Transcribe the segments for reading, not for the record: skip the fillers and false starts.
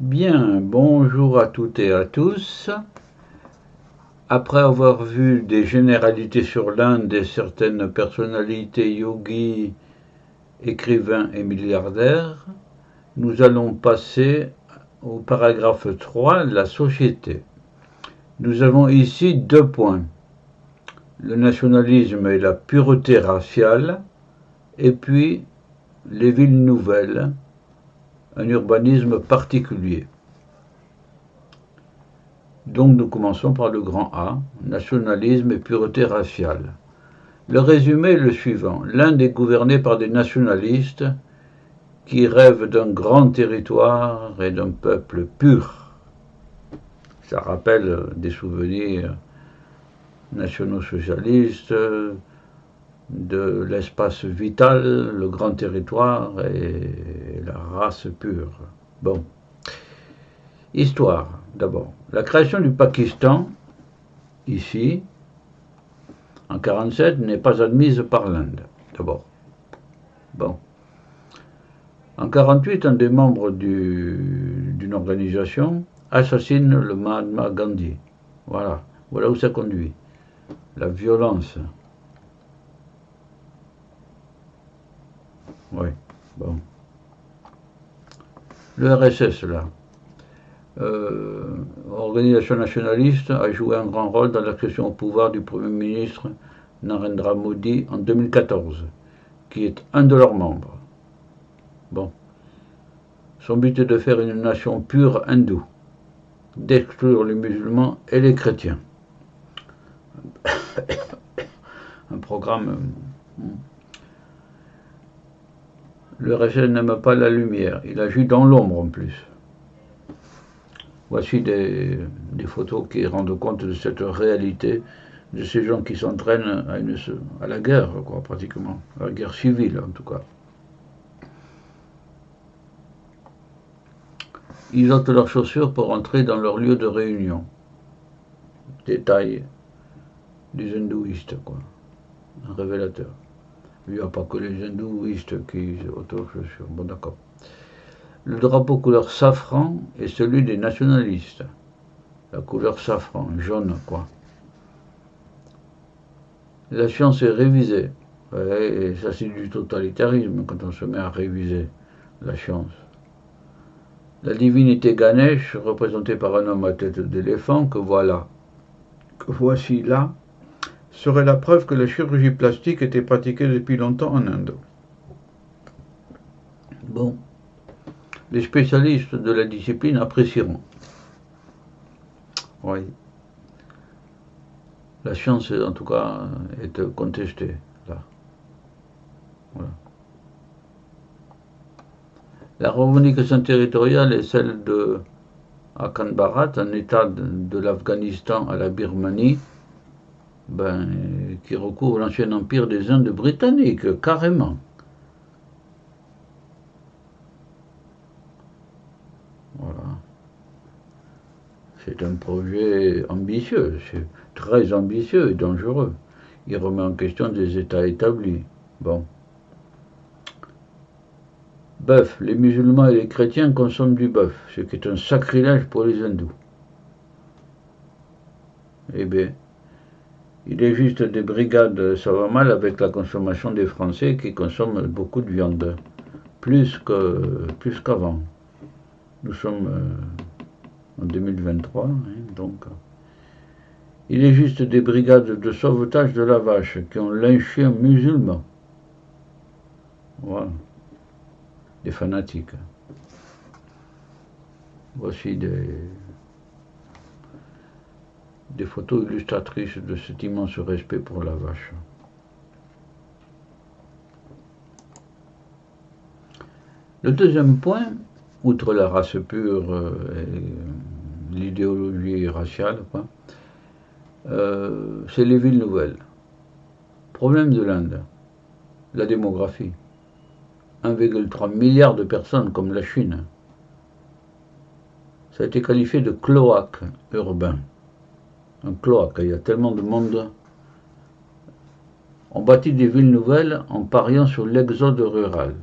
Bien, bonjour à toutes et à tous. Après avoir vu des généralités sur l'Inde et certaines personnalités yogis, écrivains et milliardaires, nous allons passer au paragraphe 3, la société. Nous avons ici 2 points. Le nationalisme et la pureté raciale, et puis les villes nouvelles, un urbanisme particulier. Donc nous commençons par le grand A, nationalisme et pureté raciale. Le résumé est le suivant. L'Inde est gouvernée par des nationalistes qui rêvent d'un grand territoire et d'un peuple pur. Ça rappelle des souvenirs nationaux-socialistes, de l'espace vital, le grand territoire et la race pure. Bon. Histoire, d'abord. La création du Pakistan, ici, en 1947, n'est pas admise par l'Inde, d'abord. Bon. En 1948, un des membres d'une organisation assassine le Mahatma Gandhi. Voilà où ça conduit. La violence. Oui, bon. Le RSS, là. Organisation nationaliste, a joué un grand rôle dans l'accession au pouvoir du Premier ministre Narendra Modi en 2014, qui est un de leurs membres. Bon. Son but est de faire une nation pure hindoue, d'exclure les musulmans et les chrétiens. Un programme. Le RSS n'aime pas la lumière, il agit dans l'ombre en plus. Voici des photos qui rendent compte de cette réalité, de ces gens qui s'entraînent à la guerre, quoi, pratiquement, à la guerre civile en tout cas. Ils ôtent leurs chaussures pour entrer dans leur lieu de réunion. Détail des hindouistes, quoi. Un révélateur. Il n'y a pas que les hindouistes qui ôtent leurs chaussures. Bon, d'accord. Le drapeau couleur safran est celui des nationalistes. La couleur safran, jaune, quoi. La science est révisée. Et ça, c'est du totalitarisme quand on se met à réviser la science. La divinité Ganesh, représentée par un homme à tête d'éléphant, que voici là, serait la preuve que la chirurgie plastique était pratiquée depuis longtemps en Inde. Bon, les spécialistes de la discipline apprécieront. Oui. La science, en tout cas, est contestée, là. Voilà. La revendication territoriale est celle de Akan Bharat, un état de l'Afghanistan à la Birmanie, qui recouvre l'ancien empire des Indes britanniques, carrément. Voilà. C'est un projet ambitieux, c'est très ambitieux et dangereux. Il remet en question des États établis. Bon. Bœuf. Les musulmans et les chrétiens consomment du bœuf, ce qui est un sacrilège pour les hindous. Eh bien, il est juste des brigades, ça va mal avec la consommation des Français qui consomment beaucoup de viande, plus qu'avant. Nous sommes en 2023, donc. Il est juste des brigades de sauvetage de la vache qui ont lynché un musulman. Voilà. Des fanatiques. Voici des photos illustratrices de cet immense respect pour la vache. Le deuxième point, outre la race pure et l'idéologie raciale, c'est les villes nouvelles. Problème de l'Inde, la démographie. 1,3 milliard de personnes comme la Chine. Ça a été qualifié de cloaque urbain. Un cloaque, il y a tellement de monde. On bâtit des villes nouvelles en pariant sur l'exode rural.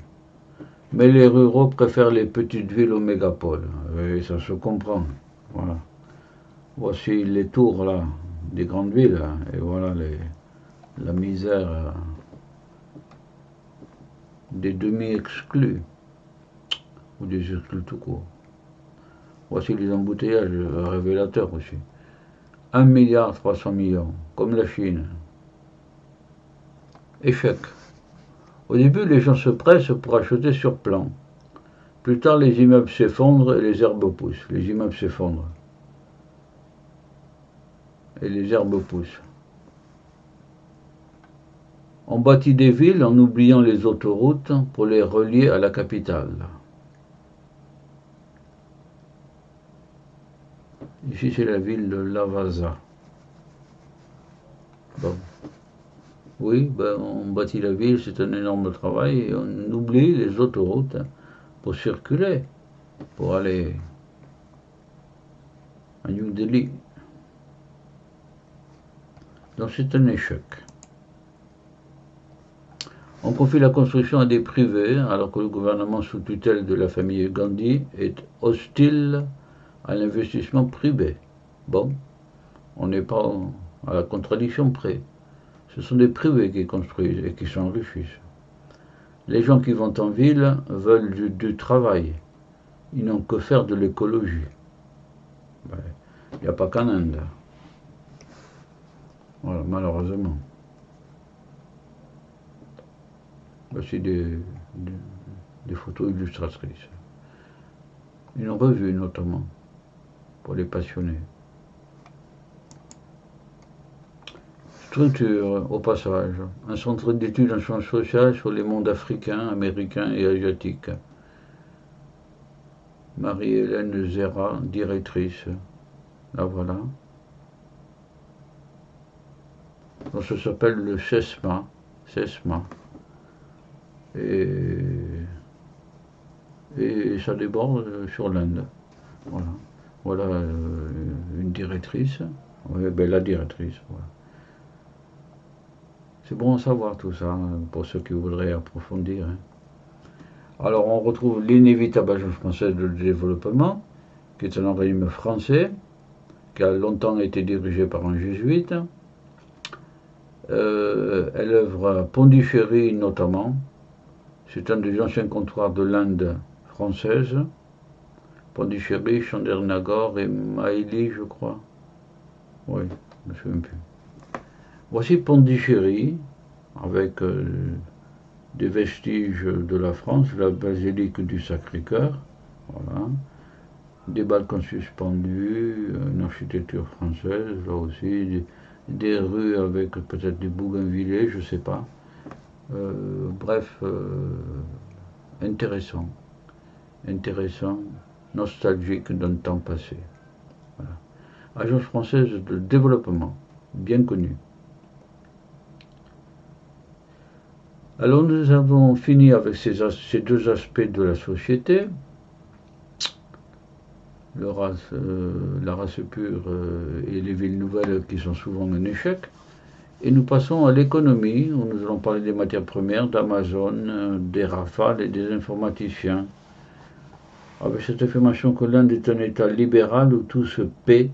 Mais les ruraux préfèrent les petites villes aux mégapoles. Et ça se comprend. Voilà. Voici les tours là, des grandes villes. Et voilà la misère des demi-exclus. Ou des exclus tout court. Voici les embouteillages révélateurs aussi. 1,3 milliard, comme la Chine. Échec. Au début, les gens se pressent pour acheter sur plan. Plus tard, les immeubles s'effondrent et les herbes poussent. Les immeubles s'effondrent. Et les herbes poussent. On bâtit des villes en oubliant les autoroutes pour les relier à la capitale. Ici, c'est la ville de Lavasa. Bon. Oui, on bâtit la ville, c'est un énorme travail, et on oublie les autoroutes pour circuler, pour aller à New Delhi. Donc c'est un échec. On confie la construction à des privés, alors que le gouvernement sous tutelle de la famille Gandhi est hostile à l'investissement privé. Bon, on n'est pas à la contradiction près. Ce sont des privés qui construisent et qui s'enrichissent. Les gens qui vont en ville veulent du travail. Ils n'ont que faire de l'écologie. Il n'y a pas qu'en Inde. Voilà, malheureusement. Voici des photos illustratrices. Une revue notamment, pour les passionnés. Structure, au passage, un centre d'études en sciences sociales sur les mondes africains, américains et asiatiques. Marie-Hélène Zera, directrice. Là voilà. Donc ça s'appelle le CESMA. Et ça déborde sur l'Inde. Voilà. Voilà une directrice. Oui, la directrice. Voilà. C'est bon à savoir tout ça, pour ceux qui voudraient approfondir. Alors on retrouve l'inévitable Agence française de développement, qui est un organisme français, qui a longtemps été dirigé par un jésuite. Elle œuvre à Pondichéry notamment. C'est un des anciens comptoirs de l'Inde française. Pondichéry, Chandernagore et Maïli, je crois. Oui, je ne me souviens plus. Voici Pondichéry, avec des vestiges de la France, la basilique du Sacré-Cœur, voilà. Des balcons suspendus, une architecture française, là aussi, des rues avec peut-être des bougainvillées, je ne sais pas. Bref, intéressant, nostalgique d'un temps passé. Voilà. Agence française de développement, bien connue. Alors nous avons fini avec ces deux aspects de la société, la race pure et les villes nouvelles qui sont souvent un échec. Et nous passons à l'économie, où nous allons parler des matières premières, d'Amazon, des rafales et des informaticiens. Avec cette affirmation que l'Inde est un État libéral où tout se paie,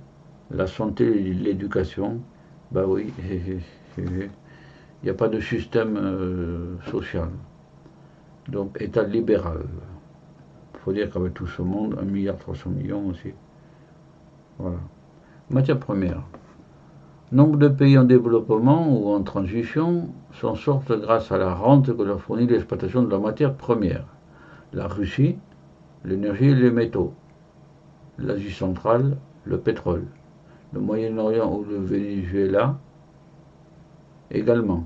la santé et l'éducation, oui, il n'y a pas de système social. Donc, État libéral. Il faut dire qu'avec tout ce monde, 1,3 milliard aussi. Voilà. Matières premières. Nombre de pays en développement ou en transition s'en sortent grâce à la rente que leur fournit l'exploitation de la matière première. La Russie, l'énergie et les métaux. L'Asie centrale, le pétrole. Le Moyen-Orient ou le Venezuela également.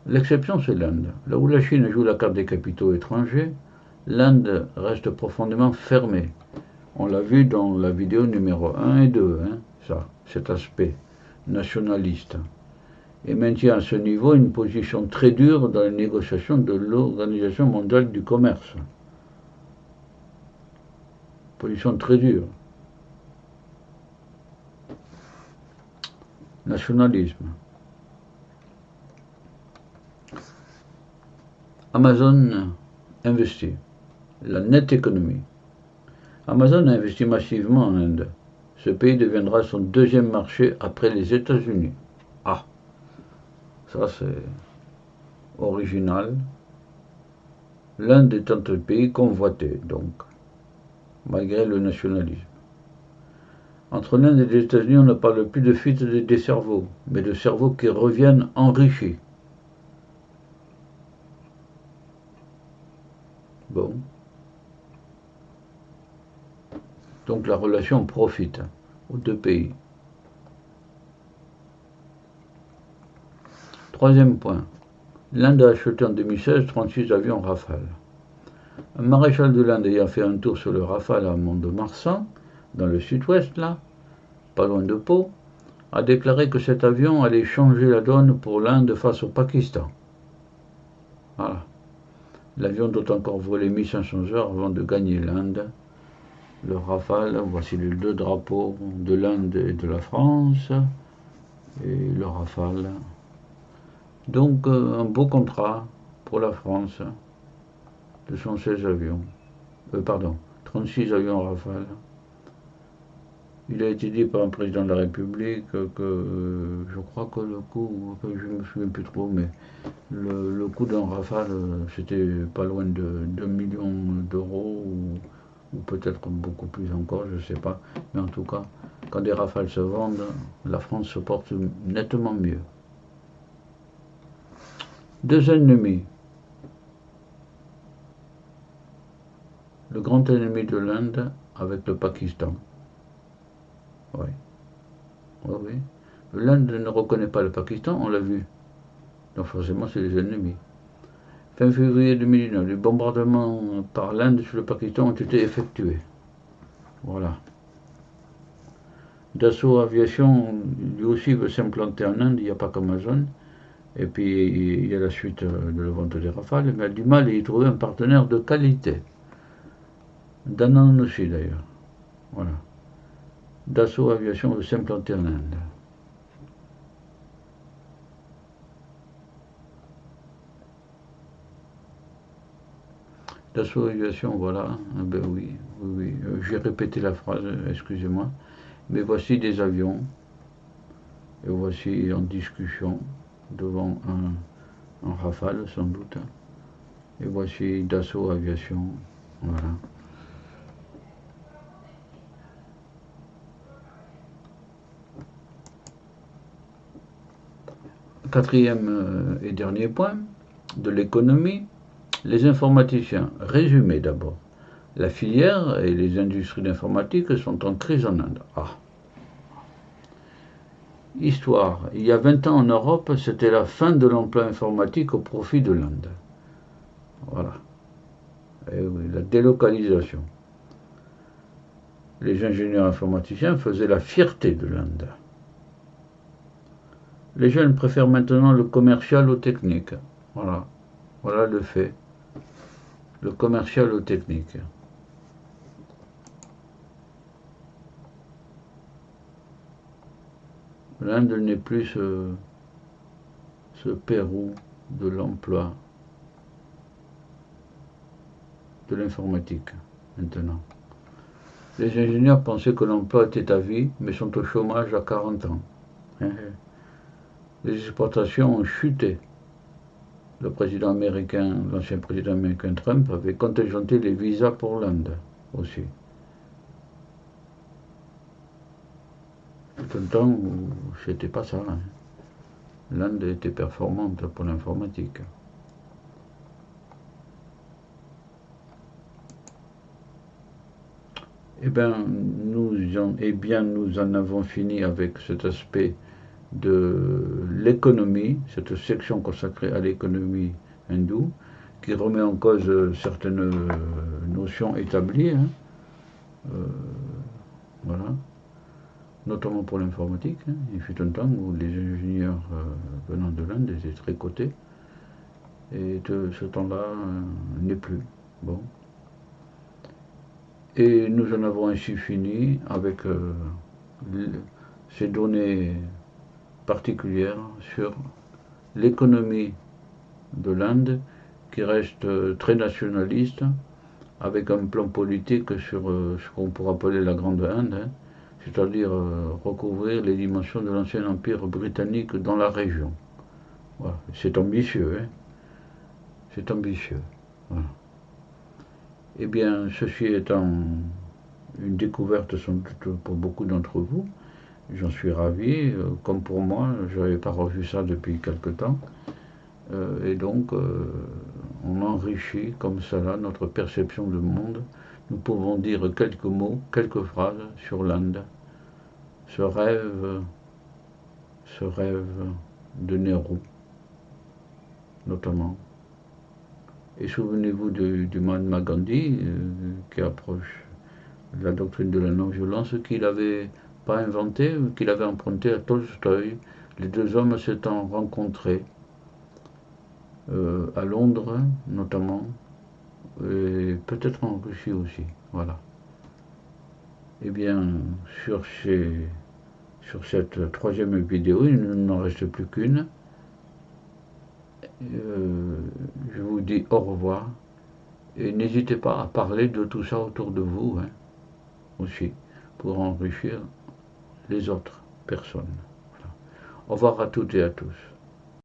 L'exception, c'est l'Inde. Là où la Chine joue la carte des capitaux étrangers, l'Inde reste profondément fermée. On l'a vu dans la vidéo numéro 1 et 2, cet aspect nationaliste. Et maintient à ce niveau une position très dure dans les négociations de l'Organisation mondiale du commerce. Position très dure. Nationalisme. Amazon investi. La nette économie. Amazon a investi massivement en Inde. Ce pays deviendra son deuxième marché après les États-Unis. Ah, ça c'est original. L'Inde est un pays convoité, donc, malgré le nationalisme. Entre l'Inde et les États-Unis, on ne parle plus de fuite des cerveaux, mais de cerveaux qui reviennent enrichis. Bon. Donc la relation profite aux deux pays. Troisième point. L'Inde a acheté en 2016 36 avions Rafale. Un maréchal de l'Inde ayant fait un tour sur le Rafale à Mont-de-Marsan, dans le sud-ouest, là, pas loin de Pau, a déclaré que cet avion allait changer la donne pour l'Inde face au Pakistan. Voilà. L'avion doit encore voler 1500 heures avant de gagner l'Inde. Le Rafale, voici les deux drapeaux de l'Inde et de la France. Et le Rafale. Donc un beau contrat pour la France. 216 avions. 36 avions Rafale. Il a été dit par un président de la République que je crois que le coût, je ne me souviens plus trop, mais le coût d'un Rafale, c'était pas loin de 2 millions d'euros ou peut-être beaucoup plus encore, je ne sais pas. Mais en tout cas, quand des Rafales se vendent, la France se porte nettement mieux. Deux ennemis. Le grand ennemi de l'Inde avec le Pakistan. Oui. Oui, oui. L'Inde ne reconnaît pas le Pakistan, on l'a vu. Donc forcément, c'est des ennemis. Fin février 2019, les bombardements par l'Inde sur le Pakistan ont été effectués. Voilà. Dassault Aviation, lui aussi, veut s'implanter en Inde, il n'y a pas qu'Amazon. Et puis, il y a la suite de la vente des Rafales, mais elle a du mal à y trouver un partenaire de qualité. Danone aussi, d'ailleurs. Voilà. Dassault Aviation veut s'implanter en Inde. Dassault Aviation, voilà. Ah ben oui, oui, oui. J'ai répété la phrase, excusez-moi. Mais voici des avions. Et voici en discussion devant un Rafale, sans doute. Et voici Dassault Aviation. Voilà. Quatrième et dernier point, de l'économie, les informaticiens. Résumé d'abord. La filière et les industries d'informatique sont en crise en Inde. Ah. Histoire. Il y a 20 ans en Europe, c'était la fin de l'emploi informatique au profit de l'Inde. Voilà. Et oui, la délocalisation. Les ingénieurs informaticiens faisaient la fierté de l'Inde. Les jeunes préfèrent maintenant le commercial au technique. Voilà. Voilà le fait. Le commercial au technique. L'Inde n'est plus ce Pérou de l'emploi, de l'informatique, maintenant. Les ingénieurs pensaient que l'emploi était à vie, mais sont au chômage à 40 ans. Les exportations ont chuté. L'ancien président américain Trump avait contingenté les visas pour l'Inde aussi. Tout un temps où c'était pas ça. Hein. L'Inde était performante pour l'informatique. Eh bien, nous en avons fini avec cet aspect de l'économie, cette section consacrée à l'économie hindoue, qui remet en cause certaines notions établies, hein, voilà, notamment pour l'informatique. Hein. Il fut un temps où les ingénieurs venant de l'Inde étaient très cotés, et ce temps-là n'est plus. Bon. Et nous en avons ainsi fini avec ces données particulières sur l'économie de l'Inde qui reste très nationaliste, avec un plan politique sur ce qu'on pourrait appeler la Grande Inde, hein, c'est-à-dire recouvrir les dimensions de l'ancien empire britannique dans la région. Voilà. C'est ambitieux, hein. C'est ambitieux. Voilà. Eh bien, ceci étant une découverte sans doute pour beaucoup d'entre vous, j'en suis ravi. Comme pour moi, je n'avais pas revu ça depuis quelque temps. Et donc, on enrichit comme cela notre perception du monde. Nous pouvons dire quelques mots, quelques phrases sur l'Inde. Ce rêve de Nehru, notamment. Et souvenez-vous du Mahatma Gandhi, qui approche la doctrine de la non-violence, qu'il n'avait pas inventée, qu'il avait emprunté à Tolstoï. Les deux hommes s'étant rencontrés à Londres, notamment, et peut-être en Russie aussi. Voilà. Eh bien, sur cette troisième vidéo, il n'en reste plus qu'une. Je vous dis au revoir et n'hésitez pas à parler de tout ça autour de vous, hein, aussi, pour enrichir les autres personnes. Voilà. Au revoir à toutes et à tous.